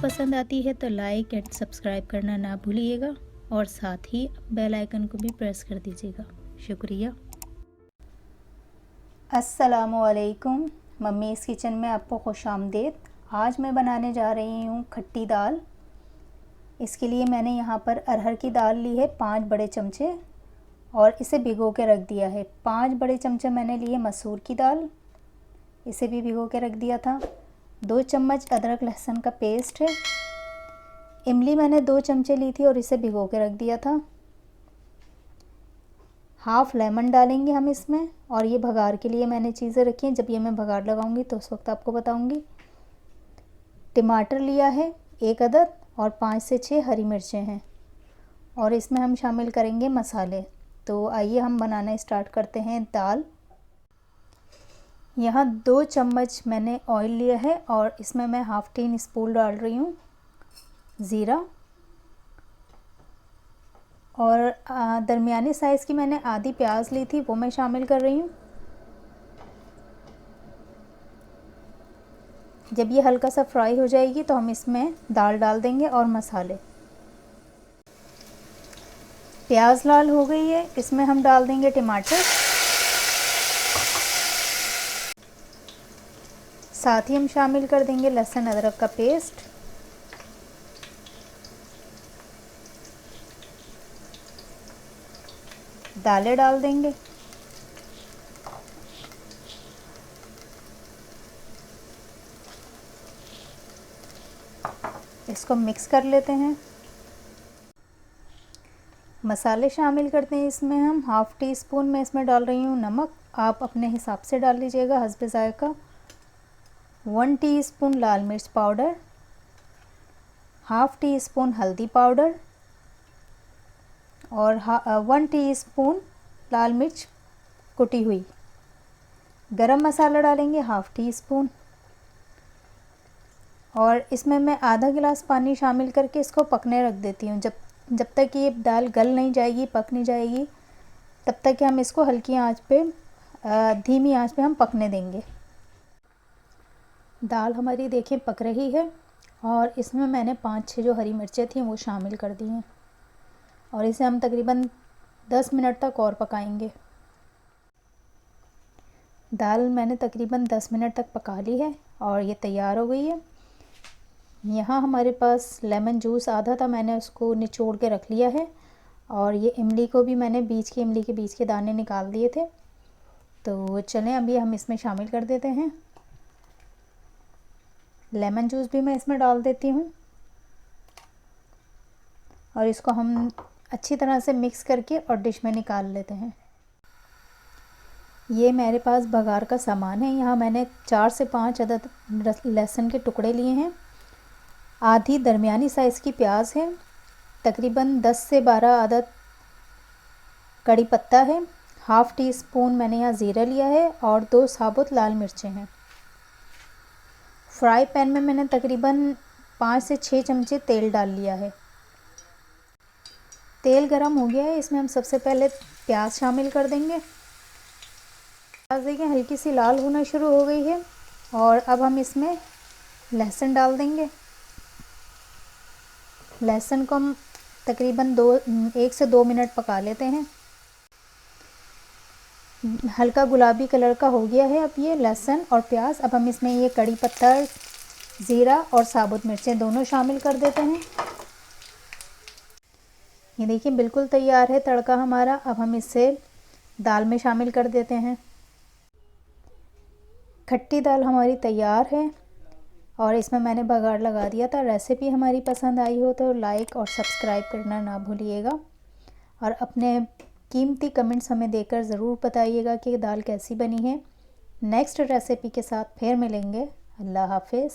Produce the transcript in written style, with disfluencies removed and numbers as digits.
पसंद आती है तो लाइक एंड सब्सक्राइब करना ना भूलिएगा और साथ ही बेल आइकन को भी प्रेस कर दीजिएगा। शुक्रिया। अस्सलामुअलैकुम, मम्मीज़ किचन में आपको खुशामदीद। आज मैं बनाने जा रही हूँ खट्टी दाल। इसके लिए मैंने यहाँ पर अरहर की दाल ली है 5 बड़े चमचे और इसे भिगो के रख दिया है। 5 बड़े चमचे मैंने लिए मसूर की दाल, इसे भी भिगो के रख दिया था। 2 चम्मच अदरक लहसुन का पेस्ट है। इमली मैंने 2 चमचे ली थी और इसे भिगो के रख दिया था। हाफ़ लेमन डालेंगे हम इसमें, और ये भगार के लिए मैंने चीज़ें रखी हैं। जब ये मैं भगार लगाऊंगी तो उस वक्त आपको बताऊंगी। टमाटर लिया है 1 अदद और 5 से 6 हरी मिर्चें हैं, और इसमें हम शामिल करेंगे मसाले। तो आइए हम बनाना स्टार्ट करते हैं दाल। यहाँ 2 चम्मच मैंने ऑयल लिया है और इसमें मैं हाफ़ टी स्पून डाल रही हूँ ज़ीरा, और दरमियानी साइज़ की मैंने आधी प्याज ली थी, वो मैं शामिल कर रही हूँ। जब ये हल्का सा फ्राई हो जाएगी तो हम इसमें दाल डाल देंगे और मसाले। प्याज लाल हो गई है, इसमें हम डाल देंगे टमाटर। साथ ही हम शामिल कर देंगे लहसुन अदरक का पेस्ट। दालें डाल देंगे। इसको मिक्स कर लेते हैं। मसाले शामिल करते हैं इसमें हम। हाफ़ टी स्पून मैं इसमें डाल रही हूँ नमक, आप अपने हिसाब से डाल लीजिएगा हस्बे ज़ायक़ा। 1 टीस्पून लाल मिर्च पाउडर, हाफ़ टी स्पून हल्दी पाउडर और 1 टीस्पून लाल मिर्च कुटी हुई। गरम मसाला डालेंगे हाफ़ टी स्पून, और इसमें मैं आधा गिलास पानी शामिल करके इसको पकने रख देती हूँ। जब तक ये दाल गल नहीं जाएगी, पक नहीं जाएगी, तब तक हम इसको हल्की आंच पे, धीमी आंच पे हम पकने देंगे। दाल हमारी देखिए पक रही है, और इसमें मैंने 5-6 जो हरी मिर्चें थी वो शामिल कर दी हैं, और इसे हम तकरीबन 10 मिनट तक और पकाएंगे। दाल मैंने तकरीबन 10 मिनट तक पका ली है और ये तैयार हो गई है। यहाँ हमारे पास लेमन जूस आधा था, मैंने उसको निचोड़ के रख लिया है, और ये इमली को भी मैंने इमली के बीज के दाने निकाल दिए थे। तो चलें अभी हम इसमें शामिल कर देते हैं। लेमन जूस भी मैं इसमें डाल देती हूँ, और इसको हम अच्छी तरह से मिक्स करके और डिश में निकाल लेते हैं। ये मेरे पास बघार का सामान है। यहाँ मैंने 4 से 5 अदद लहसुन के टुकड़े लिए हैं, आधी दरमियानी साइज़ की प्याज है, तकरीबन 10 से 12 अदद कड़ी पत्ता है, हाफ़ टी स्पून मैंने यहाँ ज़ीरा लिया है, और 2 साबुत लाल मिर्चें हैं। फ्राई पैन में मैंने तकरीबन 5 से 6 चमचे तेल डाल लिया है। तेल गरम हो गया है, इसमें हम सबसे पहले प्याज शामिल कर देंगे। प्याज देखिए हल्की सी लाल होना शुरू हो गई है, और अब हम इसमें लहसुन डाल देंगे। लहसुन को हम तकरीबन 1 से 2 मिनट पका लेते हैं। हल्का गुलाबी कलर का हो गया है अब ये लहसुन और प्याज। अब हम इसमें ये कड़ी पत्ता, ज़ीरा और साबुत मिर्चें दोनों शामिल कर देते हैं। ये देखिए बिल्कुल तैयार है तड़का हमारा। अब हम इसे दाल में शामिल कर देते हैं। खट्टी दाल हमारी तैयार है, और इसमें मैंने बघार लगा दिया था। रेसिपी हमारी पसंद आई हो तो लाइक और सब्सक्राइब करना ना भूलिएगा, और अपने कीमती कमेंट्स हमें देकर ज़रूर बताइएगा कि दाल कैसी बनी है। नेक्स्ट रेसिपी के साथ फिर मिलेंगे। अल्लाह हाफ़िज़।